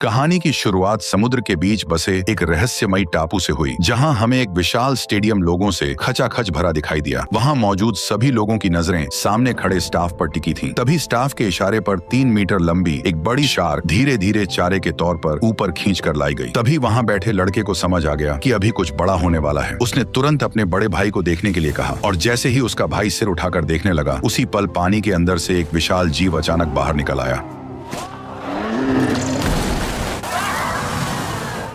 कहानी की शुरुआत समुद्र के बीच बसे एक रहस्यमयी टापू से हुई, जहां हमें एक विशाल स्टेडियम लोगों से खचाखच भरा दिखाई दिया। वहां मौजूद सभी लोगों की नजरें सामने खड़े स्टाफ पर टिकी थीं। तभी स्टाफ के इशारे पर 3 मीटर लंबी एक बड़ी शार्क धीरे धीरे चारे के तौर पर ऊपर खींच कर लाई गई। तभी वहां बैठे लड़के को समझ आ गया कि अभी कुछ बड़ा होने वाला है। उसने तुरंत अपने बड़े भाई को देखने के लिए कहा, और जैसे ही उसका भाई सिर उठाकर देखने लगा, उसी पल पानी के अंदर से एक विशाल जीव अचानक बाहर निकल आया।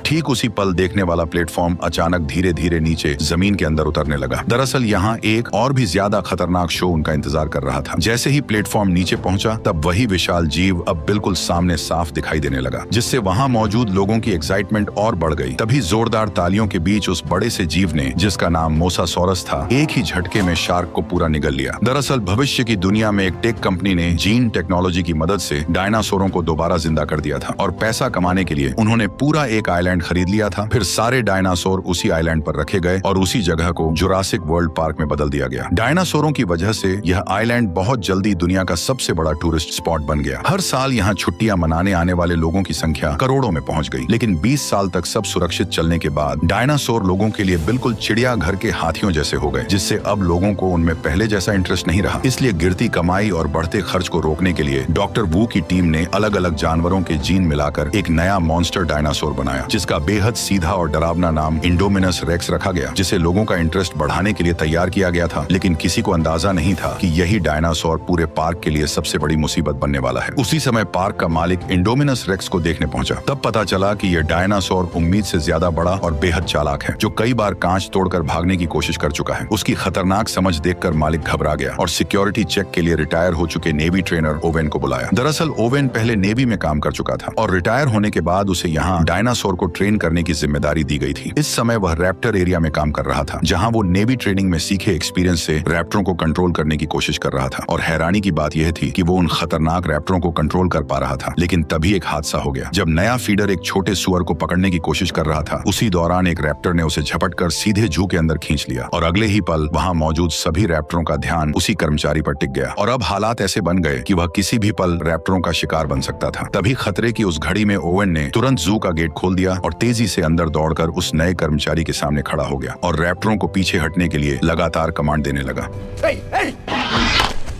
ठीक उसी पल देखने वाला प्लेटफॉर्म अचानक धीरे धीरे नीचे जमीन के अंदर उतरने लगा। दरअसल यहाँ एक और भी ज्यादा खतरनाक शो उनका इंतजार कर रहा था। जैसे ही प्लेटफॉर्म नीचे पहुंचा, तब वही विशाल जीव अब बिल्कुल सामने साफ दिखाई देने लगा, जिससे वहां मौजूद लोगों की एक्साइटमेंट और बढ़ गई। तभी जोरदार तालियों के बीच उस बड़े से जीव ने, जिसका नाम मोसासॉरस था, एक ही झटके में शार्क को पूरा निगल लिया। दरअसल भविष्य की दुनिया में एक टेक कंपनी ने जीन टेक्नोलॉजी की मदद से डायनासोरों को दोबारा जिंदा कर दिया था, और पैसा कमाने के लिए उन्होंने पूरा एक आइलैंड खरीद लिया था। फिर सारे डायनासोर उसी आइलैंड पर रखे गए और उसी जगह को जुरासिक वर्ल्ड पार्क में बदल दिया गया। डायनासोरों की वजह से यह आइलैंड बहुत जल्दी दुनिया का सबसे बड़ा टूरिस्ट स्पॉट बन गया। हर साल यहाँ छुट्टियां मनाने आने वाले लोगों की संख्या करोड़ों में पहुंच गई। लेकिन 20 साल तक सब सुरक्षित चलने के बाद डायनासोर लोगों के लिए बिल्कुल चिड़ियाघर के हाथियों जैसे हो गए, जिससे अब लोगों को उनमें पहले जैसा इंटरेस्ट नहीं रहा। इसलिए गिरती कमाई और बढ़ते खर्च को रोकने के लिए डॉक्टर वू की टीम ने अलग अलग जानवरों के जीन मिलाकर एक नया मॉन्स्टर डायनासोर बनाया, जिसका बेहद सीधा और डरावना नाम इंडोमिनस रेक्स रखा गया, जिसे लोगों का इंटरेस्ट बढ़ाने के लिए तैयार किया गया था। लेकिन किसी को अंदाजा नहीं था कि यही डायनासोर पूरे पार्क के लिए सबसे बड़ी मुसीबत बनने वाला है। उसी समय पार्क का मालिक इंडोमिनस रेक्स को देखने पहुंचा। तब पता चला कि यह डायनासोर उम्मीद से ज्यादा बड़ा और बेहद चालाक है, जो कई बार कांच तोड़कर भागने की कोशिश कर चुका है। उसकी खतरनाक समझ देखकर मालिक घबरा गया और सिक्योरिटी चेक के लिए रिटायर हो चुके नेवी ट्रेनर ओवेन को बुलाया। दरअसल ओवेन पहले नेवी में काम कर चुका था, और रिटायर होने के बाद उसे यहाँ डायनासोर को ट्रेन करने की जिम्मेदारी दी गई थी। इस समय वह रैप्टर एरिया में काम कर रहा था, जहां वो नेवी ट्रेनिंग में सीखे एक्सपीरियंस से रैप्टरों को कंट्रोल करने की कोशिश कर रहा था। और हैरानी की बात यह थी कि वो उन खतरनाक रैप्टरों को कंट्रोल कर पा रहा था। लेकिन तभी एक हादसा हो गया। जब नया फीडर एक छोटे सुअर को पकड़ने की कोशिश कर रहा था, उसी दौरान एक रैप्टर ने उसे झपटकर सीधे जू के अंदर खींच लिया, और अगले ही पल वहां मौजूद सभी रैप्टरों का ध्यान उसी कर्मचारी पर टिक गया। और अब हालात ऐसे बन गए कि वह किसी भी पल रैप्टरों का शिकार बन सकता था। तभी खतरे की उस घड़ी में ओवेन ने तुरंत जू का गेट खोल दिया और तेजी से अंदर दौड़कर उस नए कर्मचारी के सामने खड़ा हो गया और रैप्टरों को पीछे हटने के लिए लगातार कमांड देने लगा।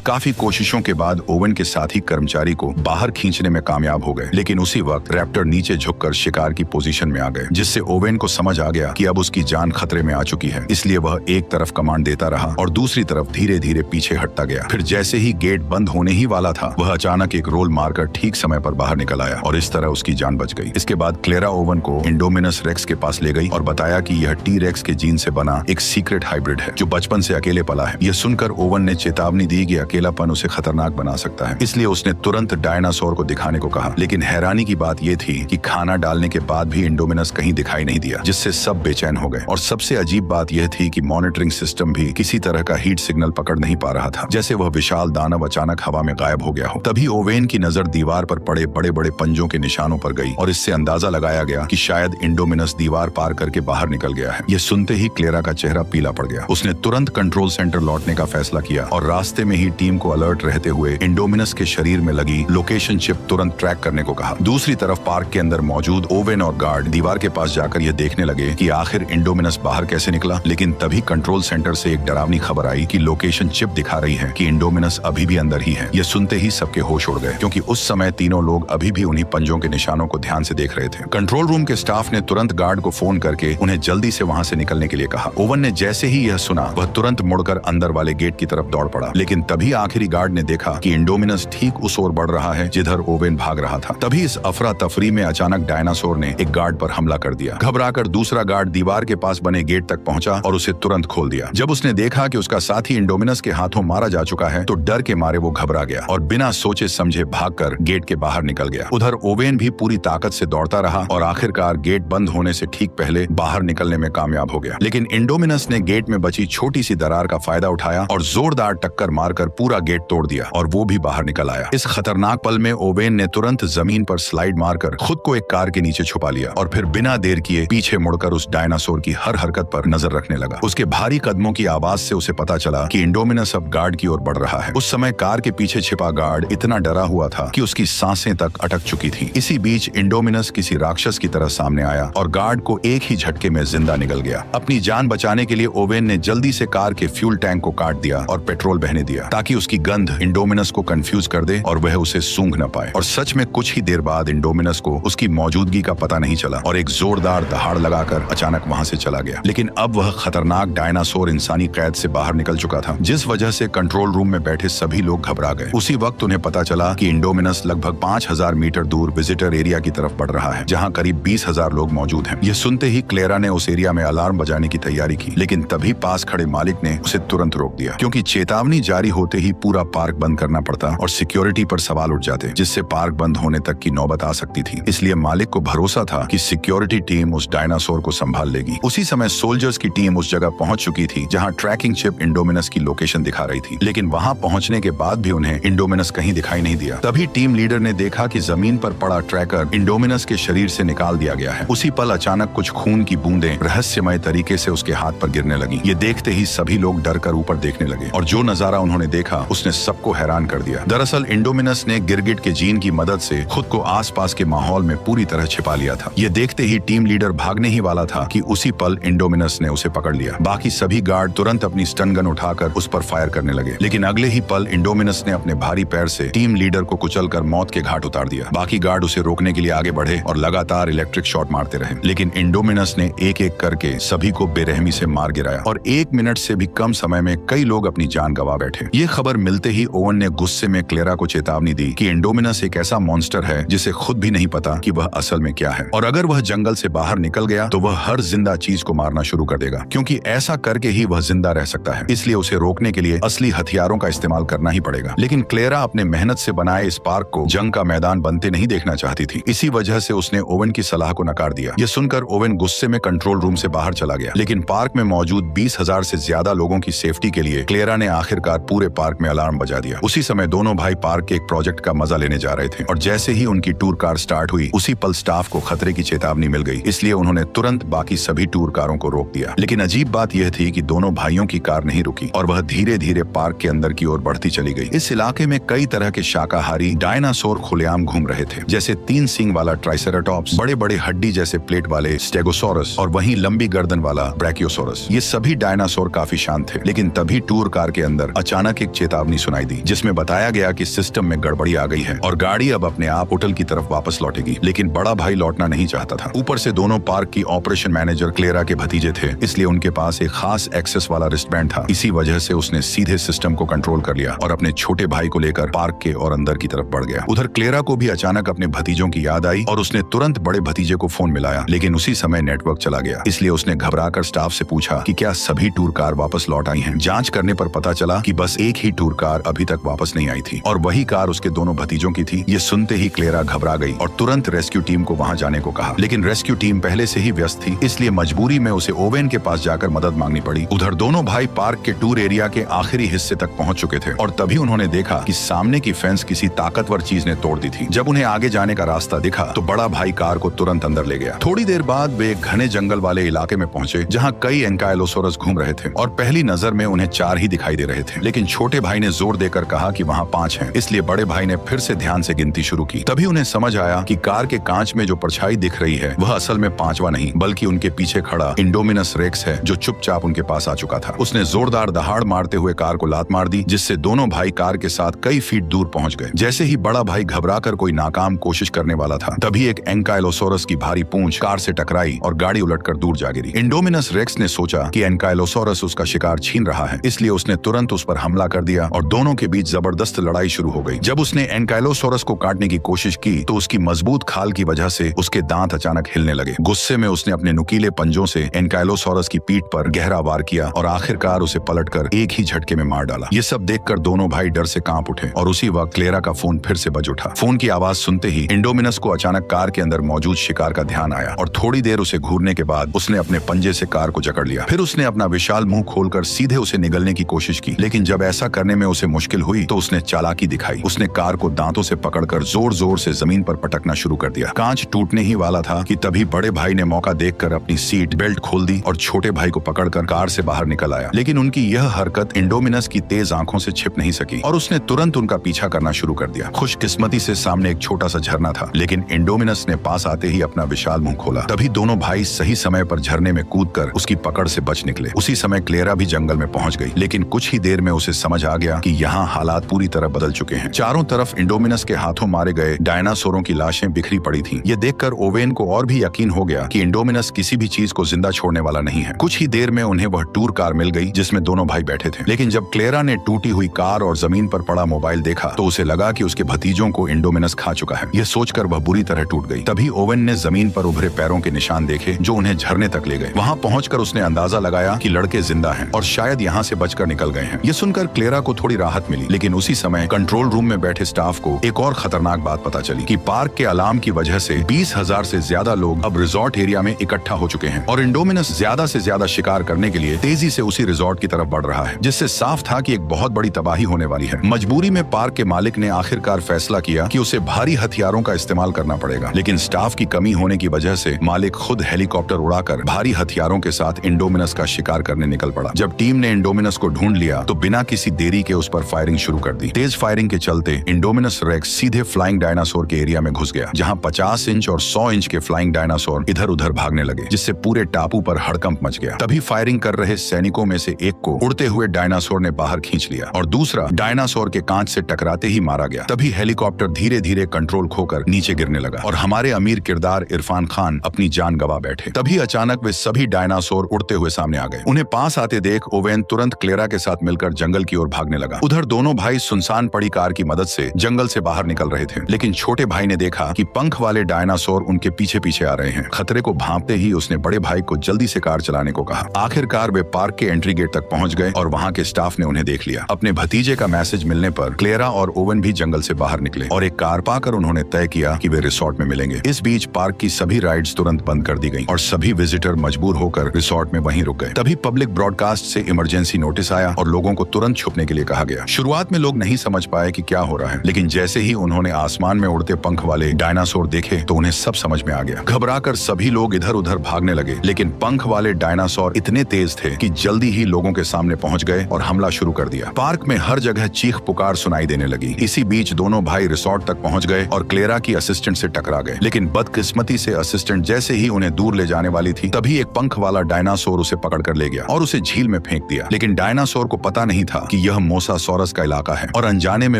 काफी कोशिशों के बाद ओवेन के साथी कर्मचारी को बाहर खींचने में कामयाब हो गए। लेकिन उसी वक्त रैप्टर नीचे झुककर शिकार की पोजीशन में आ गए, जिससे ओवेन को समझ आ गया कि अब उसकी जान खतरे में आ चुकी है। इसलिए वह एक तरफ कमांड देता रहा और दूसरी तरफ धीरे धीरे पीछे हटता गया। फिर जैसे ही गेट बंद होने ही वाला था, वह अचानक एक रोल मारकर ठीक समय पर बाहर निकल आया, और इस तरह उसकी जान बच गई। इसके बाद क्लेरा ओवेन को इंडोमिनस रेक्स के पास ले गई और बताया कि यह टी रेक्स के जीन से बना एक सीक्रेट हाइब्रिड है, जो बचपन से अकेले पला है। यह सुनकर ओवेन ने चेतावनी दी कि अकेलापन उसे खतरनाक बना सकता है, इसलिए उसने तुरंत डायनासोर को दिखाने को कहा। लेकिन हैरानी की बात यह थी कि खाना डालने के बाद भी इंडोमिनस कहीं दिखाई नहीं दिया, जिससे सब बेचैन हो गए। और सबसे अजीब बात यह थी कि मॉनिटरिंग सिस्टम भी किसी तरह का हीट सिग्नल पकड़ नहीं पा रहा था, जैसे वह विशाल दानव अचानक हवा में गायब हो गया हो। तभी ओवेन की नजर दीवार पर पड़े बड़े बड़े पंजों के निशानों पर गई, और इससे अंदाजा लगाया गया कि शायद इंडोमिनस दीवार पार करके बाहर निकल गया है। यह सुनते ही क्लेरा का चेहरा पीला पड़ गया। उसने तुरंत कंट्रोल सेंटर लौटने का फैसला किया, और रास्ते में ही टीम को अलर्ट रहते हुए इंडोमिनस के शरीर में लगी लोकेशन चिप तुरंत ट्रैक करने को कहा। दूसरी तरफ पार्क के अंदर मौजूद ओवेन और गार्ड दीवार के पास जाकर यह देखने लगे कि आखिर इंडोमिनस बाहर कैसे निकला। लेकिन तभी कंट्रोल सेंटर से एक डरावनी खबर आई कि लोकेशन चिप दिखा रही है कि इंडोमिनस अभी भी अंदर ही है। यह सुनते ही सबके होश उड़ गए, क्योंकि उस समय तीनों लोग अभी भी उन्हीं पंजों के निशानों को ध्यान से देख रहे थे। कंट्रोल रूम के स्टाफ ने तुरंत गार्ड को फोन करके उन्हें जल्दी से वहां से निकलने के लिए कहा। ओवेन ने जैसे ही यह सुना, वह तुरंत मुड़कर अंदर वाले गेट की तरफ दौड़ पड़ा। लेकिन तभी आखिरी गार्ड ने देखा कि इंडोमिनस ठीक उस ओर बढ़ रहा है जिधर ओवेन भाग रहा था। तभी इस अफरा तफरी में अचानक डायनासोर ने एक गार्ड पर हमला कर दिया। घबराकर दूसरा गार्ड दीवार के पास बने गेट तक पहुंचा और उसे तुरंत खोल दिया। जब उसने देखा कि उसका साथी इंडोमिनस के हाथों मारा जा चुका है, तो डर के मारे वो घबरा गया और बिना सोचे समझे भागकर गेट के बाहर निकल गया। उधर ओवेन भी पूरी ताकत से दौड़ता रहा और आखिरकार गेट बंद होने से ठीक पहले बाहर निकलने में कामयाब हो गया। लेकिन इंडोमिनस ने गेट में बची छोटी सी दरार का फायदा उठाया और जोरदार टक्कर मारकर पूरा गेट तोड़ दिया और वो भी बाहर निकल आया। इस खतरनाक पल में ओवेन ने तुरंत जमीन पर स्लाइड मारकर खुद को एक कार के नीचे छुपा लिया और फिर बिना देर किए पीछे मुड़कर उस डायनासोर की हर हरकत पर नजर रखने लगा। उसके भारी कदमों की आवाज से उसे पता चला कि इंडोमिनस अब गार्ड की ओर बढ़ रहा है। उस समय कार के पीछे छिपा गार्ड इतना डरा हुआ था कि उसकी सांसें तक अटक चुकी थी। इसी बीच इंडोमिनस किसी राक्षस की तरह सामने आया और गार्ड को एक ही झटके में जिंदा निगल गया। अपनी जान बचाने के लिए ओवेन ने जल्दी से कार के फ्यूल टैंक को काट दिया और पेट्रोल बहने दिया ताकि उसकी गंध इंडोमिनस को कंफ्यूज कर दे और वह उसे सूंघ न पाए। और सच में कुछ ही देर बाद इंडोमिनस को उसकी मौजूदगी का पता नहीं चला और एक जोरदार दहाड़ लगाकर अचानक वहां से चला गया। लेकिन अब वह खतरनाक डायनासोर इंसानी कैद से बाहर निकल चुका था, जिस वजह से कंट्रोल रूम में बैठे सभी लोग घबरा गए। उसी वक्त उन्हें पता चला कि इंडोमिनस लगभग 5000 मीटर दूर विजिटर एरिया की तरफ बढ़ रहा है, जहां करीब 20,000 लोग मौजूद हैं। यह सुनते ही क्लेरा ने उस एरिया में अलार्म बजाने की तैयारी की, लेकिन तभी पास खड़े मालिक ने उसे तुरंत रोक दिया, क्योंकि चेतावनी जारी होते ही पूरा पार्क बंद करना पड़ता और सिक्योरिटी पर सवाल उठ जाते, जिससे पार्क बंद होने तक की नौबत आ सकती थी। इसलिए मालिक को भरोसा था कि सिक्योरिटी टीम उस डायनासोर को संभाल लेगी। उसी समय सोल्जर्स की टीम उस जगह पहुंच चुकी थी जहां ट्रैकिंग चिप इंडोमिनस की लोकेशन दिखा रही थी, लेकिन वहां पहुंचने के बाद भी उन्हें इंडोमिनस कहीं दिखाई नहीं दिया। तभी टीम लीडर ने देखा कि जमीन पर पड़ा ट्रैकर इंडोमिनस के शरीर से निकाल दिया गया है। उसी पल अचानक कुछ खून की बूंदें रहस्यमय तरीके से उसके हाथ पर गिरने लगी। ये देखते ही सभी लोग डर कर ऊपर देखने लगे और जो नजारा उन्होंने देखा उसने सबको हैरान कर दिया। दरअसल इंडोमिनस ने गिरगिट के जीन की मदद से खुद को आसपास के माहौल में पूरी तरह छिपा लिया था। ये देखते ही टीम लीडर भागने ही वाला था कि उसी पल इंडोमिनस ने उसे पकड़ लिया। बाकी सभी गार्ड तुरंत अपनी स्टन गन उठाकर उस पर फायर करने लगे, लेकिन अगले ही पल इंडोमिनस ने अपने भारी पैर से टीम लीडर को कुचलकर मौत के घाट उतार दिया। बाकी गार्ड उसे रोकने के लिए आगे बढ़े और लगातार इलेक्ट्रिक शॉट मारते रहे, लेकिन इंडोमिनस ने एक एक करके सभी को बेरहमी से मार गिराया और 1 मिनट से भी कम समय में कई लोग अपनी जान गंवा बैठे। ये खबर मिलते ही ओवन ने गुस्से में क्लेरा को चेतावनी दी कि इंडोमिनस एक ऐसा मॉन्स्टर है जिसे खुद भी नहीं पता कि वह असल में क्या है, और अगर वह जंगल से बाहर निकल गया तो वह हर जिंदा चीज को मारना शुरू कर देगा, क्योंकि ऐसा करके ही वह जिंदा रह सकता है। इसलिए उसे रोकने के लिए असली हथियारों का इस्तेमाल करना ही पड़ेगा। लेकिन क्लेरा अपने मेहनत से बनाए इस पार्क को जंग का मैदान बनते नहीं देखना चाहती थी। इसी वजह से उसने ओवन की सलाह को नकार दिया। यह सुनकर ओवन गुस्से में कंट्रोल रूम से बाहर चला गया, लेकिन पार्क में मौजूद 20,000 से ज्यादा लोगों की सेफ्टी के लिए क्लेरा ने आखिरकार पूरे पार्क में अलार्म बजा दिया। उसी समय दोनों भाई पार्क के एक प्रोजेक्ट का मजा लेने जा रहे थे और जैसे ही उनकी टूर कार स्टार्ट हुई उसी पल स्टाफ को खतरे की चेतावनी मिल गई। इसलिए उन्होंने तुरंत बाकी सभी टूर कारों को रोक दिया। लेकिन अजीब बात यह थी कि दोनों भाइयों की कार नहीं रुकी और वह धीरे धीरे पार्क के अंदर की ओर बढ़ती चली गई। इस इलाके में कई तरह के शाकाहारी डायनासोर खुलेआम घूम रहे थे, जैसे 3 सींग वाला ट्राइसेराटॉप्स, बड़े बड़े हड्डी जैसे प्लेट वाले स्टेगोसोरस और वहीं लंबी गर्दन वाला ब्रैकियोसोरस। ये सभी डायनासोर काफी शांत थे, लेकिन तभी टूर कार के अंदर अचानक एक चेतावनी सुनाई दी, जिसमें बताया गया कि सिस्टम में गड़बड़ी आ गई है और गाड़ी अब अपने आप होटल की तरफ वापस लौटेगी। लेकिन बड़ा भाई लौटना नहीं चाहता था। ऊपर से दोनों पार्क की ऑपरेशन मैनेजर क्लेरा के भतीजे थे, इसलिए उनके पास एक खास एक्सेस वाला रिस्टबैंड था। इसी वजह से उसने सीधे सिस्टम को कंट्रोल कर लिया और अपने छोटे भाई को लेकर पार्क के और अंदर की तरफ बढ़ गया। उधर क्लेरा को भी अचानक अपने भतीजों की याद आई और उसने तुरंत बड़े भतीजे को फोन मिलाया, लेकिन उसी समय नेटवर्क चला गया। इसलिए उसने घबराकर स्टाफ से पूछा कि क्या सभी टूर कार वापस लौट आई हैं। जांच करने पर पता चला कि बस एक ही टूर कार अभी तक वापस नहीं आई थी और वही कार उसके दोनों भतीजों की थी। ये सुनते ही क्लेरा घबरा गई और तुरंत रेस्क्यू टीम को वहां जाने को कहा, लेकिन रेस्क्यू टीम पहले से ही व्यस्त थी, इसलिए मजबूरी में उसे ओवेन के पास जाकर मदद मांगनी पड़ी। उधर दोनों भाई पार्क के टूर एरिया के आखिरी हिस्से तक पहुंच चुके थे और तभी उन्होंने देखा कि सामने की फेंस किसी ताकतवर चीज ने तोड़ दी थी। जब उन्हें आगे जाने का रास्ता दिखा तो बड़ा भाई कार को तुरंत अंदर ले गया। थोड़ी देर बाद वे एक घने जंगल वाले इलाके में पहुंचे जहां कई एंकाइलोसोरस घूम रहे थे और पहली नजर में उन्हें 4 ही दिखाई दे रहे थे, लेकिन छोटे भाई ने जोर देकर कहा कि वहां 5 हैं। इसलिए बड़े भाई ने फिर से ध्यान से गिनती शुरू की। तभी उन्हें समझ आया कि कार के कांच में जो परछाई दिख रही है वह असल में 5वां नहीं बल्कि उनके पीछे खड़ा इंडोमिनस रेक्स है, जो चुपचाप उनके पास आ चुका था। उसने जोरदार दहाड़ मारते हुए कार को लात मार दी, जिससे दोनों भाई कार के साथ कई फीट दूर पहुंच गए। जैसे ही बड़ा भाई घबराकर कोई नाकाम कोशिश करने वाला था, तभी एक एंकाइलोसोरस की भारी पूंछ कार से टकराई और गाड़ी उलटकर दूर जा गिरी। इंडोमिनस रेक्स ने सोचा कि एंकाइलोसोरस उसका शिकार छीन रहा है, इसलिए उसने तुरंत उस पर हमला कर दिया और दोनों के बीच जबरदस्त लड़ाई शुरू हो गई। जब उसने एंकाइलोसोरस को काटने की कोशिश की तो उसकी मजबूत खाल की वजह से उसके दांत अचानक हिलने लगे। गुस्से में उसने अपने नुकीले पंजों से एंकाइलोसोरस की पीठ पर गहरा वार किया और आखिरकार उसे पलटकर एक ही झटके में मार डाला। ये सब देखकर दोनों भाई डर से कांप उठे और उसी वक्त क्लेरा का फोन फिर से बज उठा। फोन की आवाज सुनते ही इंडोमिनस को अचानक कार के अंदर मौजूद शिकार का ध्यान आया और थोड़ी देर उसे घूरने के बाद उसने अपने पंजे से कार को जकड़ लिया। फिर उसने अपना विशाल मुंह खोलकर सीधे उसे निगलने की कोशिश की, लेकिन जब ऐसा ऐसा करने में उसे मुश्किल हुई तो उसने चालाकी दिखाई। उसने कार को दांतों से पकड़कर जोर जोर से जमीन पर पटकना शुरू कर दिया। कांच टूटने ही वाला था कि तभी बड़े भाई ने मौका देखकर अपनी सीट बेल्ट खोल दी और छोटे भाई को पकड़कर कार से बाहर निकल आया। लेकिन उनकी यह हरकत इंडोमिनस की तेज आंखों से छिप नहीं सकी और उसने तुरंत उनका पीछा करना शुरू कर दिया। खुशकिस्मती से सामने एक छोटा सा झरना था, लेकिन इंडोमिनस ने पास आते ही अपना विशाल मुंह खोला। तभी दोनों भाई सही समय पर झरने में कूदकर उसकी पकड़ से बच निकले। उसी समय क्लेरा भी जंगल में पहुंच गई, लेकिन कुछ ही देर में उसे समझ आ गया कि यहाँ हालात पूरी तरह बदल चुके हैं। चारों तरफ इंडोमिनस के हाथों मारे गए डायनासोरों की लाशें बिखरी पड़ी थीं। ये देखकर ओवेन को और भी यकीन हो गया कि इंडोमिनस किसी भी चीज को जिंदा छोड़ने वाला नहीं है। कुछ ही देर में उन्हें वह टूर कार मिल गई जिसमें दोनों भाई बैठे थे। लेकिन जब क्लेरा ने टूटी हुई कार और जमीन पर पड़ा मोबाइल देखा तो उसे लगा कि उसके भतीजों को इंडोमिनस खा चुका है। यह सोचकर वह बुरी तरह टूट गई। तभी ओवेन ने जमीन पर उभरे पैरों के निशान देखे जो उन्हें झरने तक ले गए। वहां पहुंचकर उसने अंदाजा लगाया कि लड़के जिंदा हैं और शायद यहाँ से बचकर निकल गए हैं। ये सुनकर क्लेरा को थोड़ी राहत मिली, लेकिन उसी समय कंट्रोल रूम में बैठे स्टाफ को एक और खतरनाक बात पता चली कि पार्क के अलार्म की वजह से 20,000 से ज्यादा लोग अब रिजॉर्ट एरिया में इकट्ठा हो चुके हैं और इंडोमिनस ज्यादा से ज्यादा शिकार करने के लिए तेजी से उसी रिजॉर्ट की तरफ बढ़ रहा है, जिससे साफ था कि एक बहुत बड़ी तबाही होने वाली है। मजबूरी में पार्क के मालिक ने आखिरकार फैसला किया कि उसे भारी हथियारों का इस्तेमाल करना पड़ेगा, लेकिन स्टाफ की कमी होने की वजह से मालिक खुद हेलीकॉप्टर उड़ाकर भारी हथियारों के साथ इंडोमिनस का शिकार करने निकल पड़ा। जब टीम ने इंडोमिनस को ढूंढ लिया तो बिना किसी देरी के उस पर फायरिंग शुरू कर दी। तेज फायरिंग के चलते इंडोमिनस रेक्स सीधे फ्लाइंग डायनासोर के एरिया में घुस गया, जहां 50 इंच और 100 इंच के फ्लाइंग डायनासोर इधर उधर भागने लगे, जिससे पूरे टापू पर हड़कंप मच गया। तभी फायरिंग कर रहे सैनिकों में से एक को उड़ते हुए डायनासोर ने बाहर खींच लिया और दूसरा डायनासोर के कांच से टकराते ही मारा गया। तभी हेलीकॉप्टर धीरे धीरे कंट्रोल खोकर नीचे गिरने लगा और हमारे अमीर किरदार इरफान खान अपनी जान गंवा बैठे। तभी अचानक वे सभी डायनासोर उड़ते हुए सामने आ गए। उन्हें पास आते देख ओवेन तुरंत क्लेरा के साथ मिलकर जंगल की ओर भागने लगा। उधर दोनों भाई सुनसान पड़ी कार की मदद से जंगल से बाहर निकल रहे थे, लेकिन छोटे भाई ने देखा कि पंख वाले डायनासोर उनके पीछे पीछे आ रहे हैं। खतरे को भांपते ही उसने बड़े भाई को जल्दी से कार चलाने को कहा। आखिरकार वे पार्क के एंट्री गेट तक पहुंच गए और वहां के स्टाफ ने उन्हें देख लिया। अपने भतीजे का मैसेज मिलने पर क्लेरा और ओवन भी जंगल से बाहर निकले और एक कार पाकर उन्होंने तय किया कि वे रिसोर्ट में मिलेंगे। इस बीच पार्क की सभी राइड्स तुरंत बंद कर दी गईं और सभी विजिटर मजबूर होकर रिसोर्ट में वहीं रुक गए। तभी पब्लिक ब्रॉडकास्ट से इमरजेंसी नोटिस आया और लोगों को तुरंत छुपने के लिए कहा गया। शुरुआत में लोग नहीं समझ पाए कि क्या हो रहा है, लेकिन जैसे ही उन्होंने आसमान में उड़ते पंख वाले डायनासोर देखे तो उन्हें सब समझ में आ गया। घबराकर सभी लोग इधर उधर भागने लगे, लेकिन पंख वाले डायनासोर इतने तेज थे कि जल्दी ही लोगों के सामने पहुंच गए और हमला शुरू कर दिया। पार्क में हर जगह चीख पुकार सुनाई देने लगी। इसी बीच दोनों भाई रिसोर्ट तक पहुंच गए और क्लेरा की असिस्टेंट से टकरा गए, लेकिन बदकिस्मती से असिस्टेंट जैसे ही उन्हें दूर ले जाने वाली थी तभी एक पंख वाला डायनासोर उसे पकड़कर ले गया और उसे झील में फेंक दिया। लेकिन डायनासोर को पता नहीं था कि यह मोसासोरस का इलाका है और अनजाने में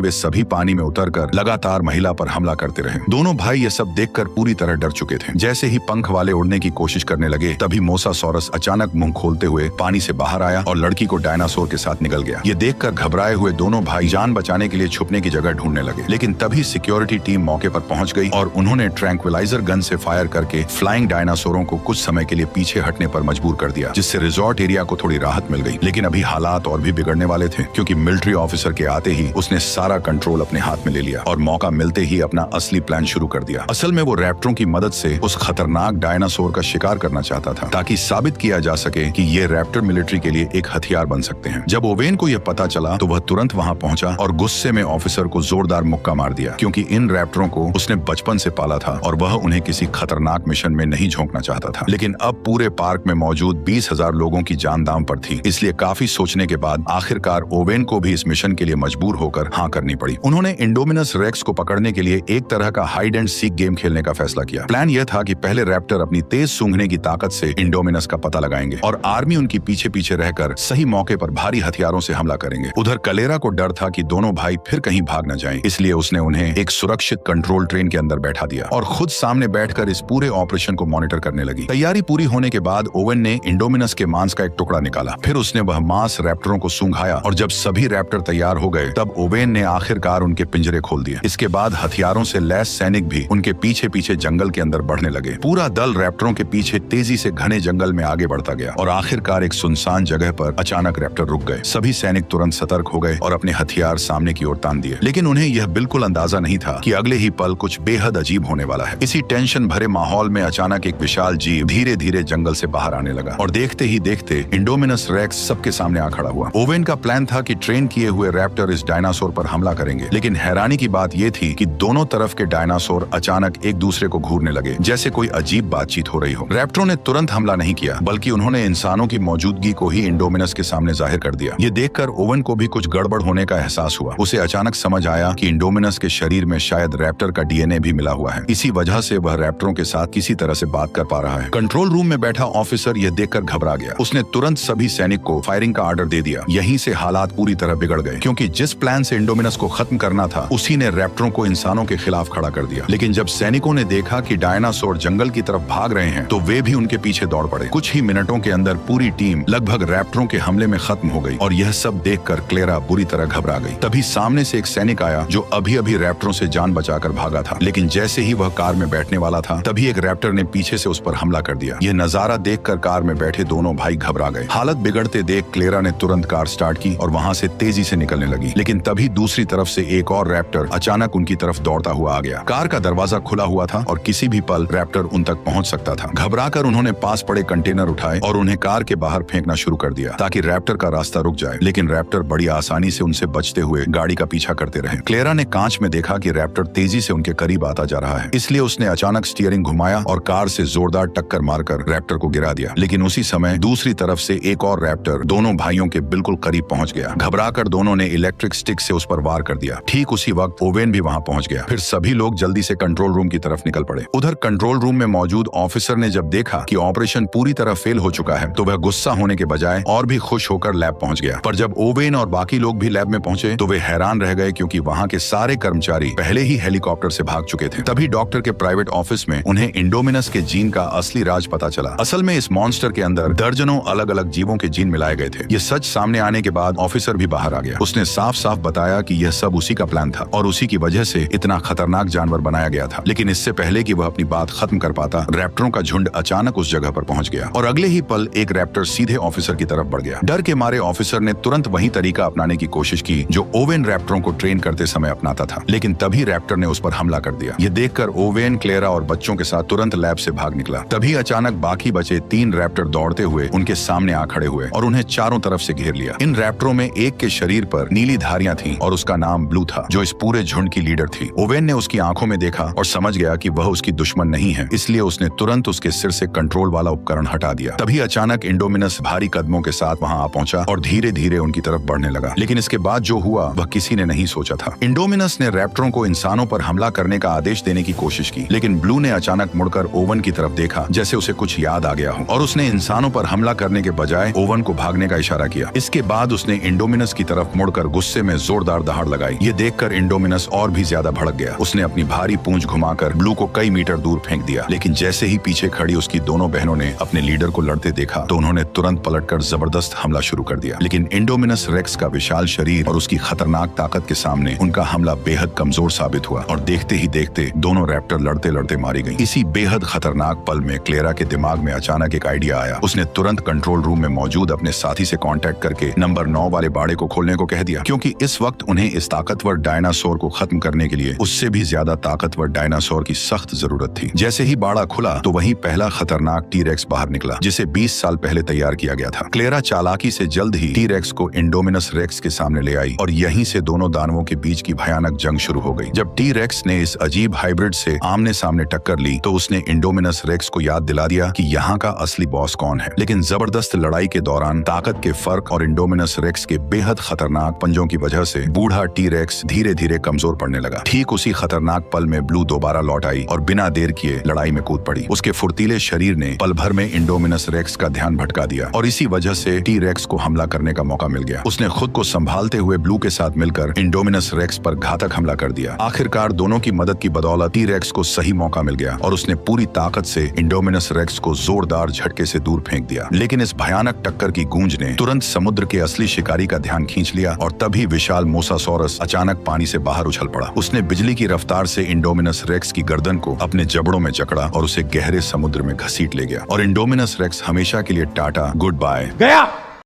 वे सभी पानी में उतरकर लगातार महिला पर हमला करते रहे। दोनों भाई ये सब देखकर पूरी तरह डर चुके थे। जैसे ही पंख वाले उड़ने की कोशिश करने लगे तभी मोसासोरस अचानक मुंह खोलते हुए पानी से बाहर आया और लड़की को डायनासोर के साथ निकल गया। ये देखकर घबराए हुए दोनों भाई जान बचाने के लिए छुपने की जगह ढूंढने लगे, लेकिन तभी सिक्योरिटी टीम मौके पर पहुंच गई और उन्होंने ट्रैंक्विलाइजर गन से फायर करके फ्लाइंग डायनासोरों को कुछ समय के लिए पीछे हटने पर मजबूर कर दिया, जिससे रिजॉर्ट एरिया को थोड़ी राहत मिल गई। लेकिन अभी हालात और भी बिगड़ने वाले थे, क्योंकि मिलिट्री ऑफिसर के आते ही उसने सारा कंट्रोल अपने हाथ में ले लिया और मौका मिलते ही अपना असली प्लान शुरू कर दिया। असल में वो रैप्टरों की मदद से उस खतरनाक डायनासोर का शिकार करना चाहता था, ताकि साबित किया जा सके कि ये रैप्टर मिलिट्री के लिए एक हथियार बन सकते हैं। जब ओवेन को यह पता चला तो वह तुरंत वहां पहुंचा और गुस्से में ऑफिसर को जोरदार मुक्का मार दिया, क्योंकि इन रैप्टरों को उसने बचपन से पाला था और वह उन्हें किसी खतरनाक मिशन में नहीं झोंकना चाहता था। लेकिन अब पूरे पार्क में मौजूद 20,000 लोगों की जान दांव पर थी, इसलिए काफी सोचने के बाद आखिरकार ओवेन को भी इस मिशन के लिए मजबूर होकर हाँ करनी पड़ी। उन्होंने इंडोमिनस रेक्स को पकड़ने के लिए एक तरह का हाइड एंड सीक गेम खेलने का फैसला किया। प्लान यह था कि पहले रैप्टर अपनी तेज सूंघने की ताकत से इंडोमिनस का पता लगाएंगे और आर्मी उनकी पीछे पीछे रहकर सही मौके पर भारी हथियारों से हमला करेंगे। उधर क्लेरा को डर था कि दोनों भाई फिर कहीं भाग न जाएं, इसलिए उसने उन्हें एक सुरक्षित कंट्रोल ट्रेन के अंदर बैठा दिया और खुद सामने बैठकर इस पूरे ऑपरेशन को मॉनिटर करने लगी। तैयारी पूरी होने के बाद ओवेन ने इंडोमिनस के मांस का एक टुकड़ा निकाला, फिर उसने वह मांस रैप्टरों को सूंघाया और जब सभी रैप्टर तैयार हो गए तब ओवेन ने आखिरकार उनके पिंजरे खोल दिए। इसके बाद हथियारों से लैस सैनिक भी उनके पीछे पीछे जंगल के अंदर बढ़ने लगे। पूरा दल रैप्टरों के पीछे तेजी से घने जंगल में आगे बढ़ता गया और आखिरकार एक सुनसान जगह पर अचानक रैप्टर रुक गए। सभी सैनिक तुरंत सतर्क हो गए और अपने हथियार सामने की ओर तान दिए, लेकिन उन्हें यह बिल्कुल अंदाजा नहीं था कि अगले ही पल कुछ बेहद अजीब होने वाला है। इसी टेंशन भरे माहौल में अचानक एक विशाल जीव धीरे धीरे जंगल से बाहर आने लगा और देखते ही देखते इंडोमिनस रेक्स सबके सामने आ खड़ा हुआ। ओवेन का प्लान था था कि ट्रेन किए हुए रैप्टर इस डायनासोर पर हमला करेंगे, लेकिन हैरानी की बात यह थी कि दोनों तरफ के डायनासोर अचानक एक दूसरे को घूरने लगे, जैसे कोई अजीब बातचीत हो रही हो। रैप्टरों ने तुरंत हमला नहीं किया, बल्कि उन्होंने इंसानों की मौजूदगी को ही इंडोमिनस के सामने जाहिर कर दिया। ये देखकर ओवन को भी कुछ गड़बड़ होने का एहसास हुआ। उसे अचानक समझ आया कि इंडोमिनस के शरीर में शायद रैप्टर का डीएनए भी मिला हुआ है। इसी वजह से वह रैप्टरों के साथ किसी तरह से बात कर पा रहा है। कंट्रोल रूम में बैठा ऑफिसर यह देखकर घबरा गया। उसने तुरंत सभी सैनिक को फायरिंग का ऑर्डर दे दिया। यहीं से हालात पूरी तरह बिगड़ गए, क्योंकि जिस प्लान से इंडोमिनस को खत्म करना था, उसी ने रैप्टरों को इंसानों के खिलाफ खड़ा कर दिया। लेकिन जब सैनिकों ने देखा कि डायनासोर जंगल की तरफ भाग रहे हैं, तो वे भी उनके पीछे दौड़ पड़े। कुछ ही मिनटों के अंदर पूरी टीम लगभग रैप्टरों के हमले में खत्म हो गई, और यह सब देखकर क्लेरा बुरी तरह घबरा गई। तभी सामने से एक सैनिक आया जो अभी अभी रैप्टरों से जान बचाकर भागा था, लेकिन जैसे ही वह कार में बैठने वाला था, तभी एक रैप्टर ने पीछे से उस पर हमला कर दिया। यह नजारा देखकर कार में बैठे दोनों भाई घबरा गए। हालत बिगड़ते देख क्लेरा ने तुरंत कार स्टार्ट की और वहां से तेजी से निकलने लगी। लेकिन तभी दूसरी तरफ से एक और रैप्टर अचानक उनकी तरफ दौड़ता हुआ आ गया। कार का दरवाजा खुला हुआ था और किसी भी पल रैप्टर उन तक पहुंच सकता था। घबराकर उन्होंने पास पड़े कंटेनर उठाए और उन्हें कार के बाहर फेंकना शुरू कर दिया, ताकि रैप्टर का रास्ता रुक जाए। लेकिन रैप्टर बड़ी आसानी से उनसे बचते हुए गाड़ी का पीछा करते रहे। क्लेरा ने कांच में देखा कि रैप्टर तेजी से उनके करीब आता जा रहा है, इसलिए उसने अचानक स्टीयरिंग घुमाया और कार से जोरदार टक्कर मारकर रैप्टर को गिरा दिया। लेकिन उसी समय दूसरी तरफ से एक और रैप्टर दोनों भाइयों के बिल्कुल करीब पहुंच गया। घबराकर दोनों ने इलेक्ट्रिक स्टिक से उस पर वार कर दिया। ठीक उसी वक्त ओवेन भी वहां पहुंच गया। फिर सभी लोग जल्दी से कंट्रोल रूम की तरफ निकल पड़े। उधर कंट्रोल रूम में मौजूद ऑफिसर ने जब देखा कि ऑपरेशन पूरी तरह फेल हो चुका है, तो वह गुस्सा होने के बजाय और भी खुश होकर लैब पहुंच गया। पर जब ओवेन और बाकी लोग भी लैब में पहुंचे, तो वे हैरान रह गए, क्योंकि वहां के सारे कर्मचारी पहले ही हेलीकॉप्टर से भाग चुके थे। तभी डॉक्टर के प्राइवेट ऑफिस में उन्हें इंडोमिनस के जीन का असली राज पता चला। असल में इस मॉन्स्टर के अंदर दर्जनों अलग अलग जीवों के जीन मिलाए गए थे। ये सच सामने आने के बाद ऑफिसर भी बाहर आ गया। उसने साफ साफ बताया कि यह सब उसी का प्लान था और उसी की वजह से इतना खतरनाक जानवर बनाया गया था। लेकिन इससे पहले कि वह अपनी बात खत्म कर पाता, रैप्टरों का झुंड अचानक उस जगह पर पहुंच गया और अगले ही पल एक रैप्टर सीधे ऑफिसर की तरफ बढ़ गया। डर के मारे ऑफिसर ने तुरंत वही तरीका अपनाने की कोशिश की जो ओवेन रैप्टरों को ट्रेन करते समय अपनाता था, लेकिन तभी रैप्टर ने उस पर हमला कर दिया। ये देखकर ओवेन, क्लेरा और बच्चों के साथ तुरंत लैब से भाग निकला। तभी अचानक बाकी बचे 3 रैप्टर दौड़ते हुए उनके सामने आ खड़े हुए और उन्हें चारों तरफ से घेर लिया। इन रैप्टरों में एक के शरीर पर नीली धारियां थीं और उसका नाम ब्लू था, जो इस पूरे झुंड की लीडर थी। ओवेन ने उसकी आंखों में देखा और समझ गया कि वह उसकी दुश्मन नहीं है, इसलिए उसने तुरंत उसके सिर से कंट्रोल वाला उपकरण हटा दिया। तभी अचानक इंडोमिनस भारी कदमों के साथ वहां आ पहुंचा और धीरे धीरे उनकी तरफ बढ़ने लगा। लेकिन इसके बाद जो हुआ वह किसी ने नहीं सोचा था। इंडोमिनस ने रैप्टरों को इंसानों पर हमला करने का आदेश देने की कोशिश की, लेकिन ब्लू ने अचानक मुड़कर ओवन की तरफ देखा, जैसे उसे कुछ याद आ गया हो, और उसने इंसानों पर हमला करने के बजाय ओवन को भागने का इशारा किया। इसके बाद उसने इंडोमिनस की तरफ मुड़कर गुस्से में जोरदार दहाड़ लगाई। ये देखकर इंडोमिनस और भी ज्यादा भड़क गया। उसने अपनी भारी पूंछ घुमाकर ब्लू को कई मीटर दूर फेंक दिया। लेकिन जैसे ही पीछे खड़ी उसकी दोनों बहनों ने अपने लीडर को लड़ते देखा, तो उन्होंने तुरंत पलटकर जबरदस्त हमला शुरू कर दिया। लेकिन इंडोमिनस रेक्स का विशाल शरीर और उसकी खतरनाक ताकत के सामने उनका हमला बेहद कमजोर साबित हुआ और देखते ही देखते दोनों रैप्टर लड़ते लड़ते मारी गई। इसी बेहद खतरनाक पल में क्लेरा के दिमाग में अचानक एक आइडिया आया। उसने तुरंत कंट्रोल रूम में मौजूद अपने साथी से कांटेक्ट करके नंबर 9 वाले बाड़े को खोलने को कह दिया, क्योंकि इस वक्त उन्हें इस ताकतवर डायनासोर को खत्म करने के लिए उससे भी ज्यादा ताकतवर डायनासोर की सख्त जरूरत थी। जैसे ही बाड़ा खुला तो वहीं पहला खतरनाक टी-रेक्स बाहर निकला, जिसे 20 साल पहले तैयार किया गया था। क्लेरा चालाकी से जल्द ही टी-रेक्स को इंडोमिनस रेक्स के सामने ले आई और यहीं से दोनों दानवों के बीच की भयानक जंग शुरू हो गई। जब टी-रेक्स ने इस अजीब हाइब्रिड से आमने सामने टक्कर ली, तो उसने इंडोमिनस रेक्स को याद दिला दिया कि यहाँ का असली बॉस कौन है। लेकिन जबरदस्त लड़ाई के दौरान ताकत के फर्क और इंडोमिनस रेक्स के बेहद खतरनाक पंजों की वजह से बूढ़ा टी-रेक्स धीरे धीरे कमजोर पड़ने लगा। ठीक उसी खतरनाक पल में ब्लू दोबारा लौट आई और बिना देर किए लड़ाई में कूद पड़ी। उसके फुर्तीले शरीर ने पल भर में इंडोमिनस रेक्स का ध्यान भटका दिया और इसी वजह से टी-रेक्स को हमला करने का मौका मिल गया। उसने खुद को संभालते हुए ब्लू के साथ मिलकर इंडोमिनस रेक्स पर घातक हमला कर दिया। आखिरकार दोनों की मदद की बदौलत टी-रेक्स को सही मौका मिल गया और उसने पूरी ताकत से इंडोमिनस रेक्स को जोरदार झटके से दूर फेंक दिया। लेकिन इस भयानक टक्कर की गूंज ने तुरंत समुद्र के असली शिकारी का ध्यान खींच लिया और तभी विशाल मोसासौरस अचानक पानी से बाहर उछल पड़ा। उसने बिजली की रफ्तार से इंडोमिनस रेक्स की गर्दन को अपने जबड़ों में जकड़ा और उसे गहरे समुद्र में घसीट ले गया और इंडोमिनस रेक्स हमेशा के लिए टाटा गुड बाय गया।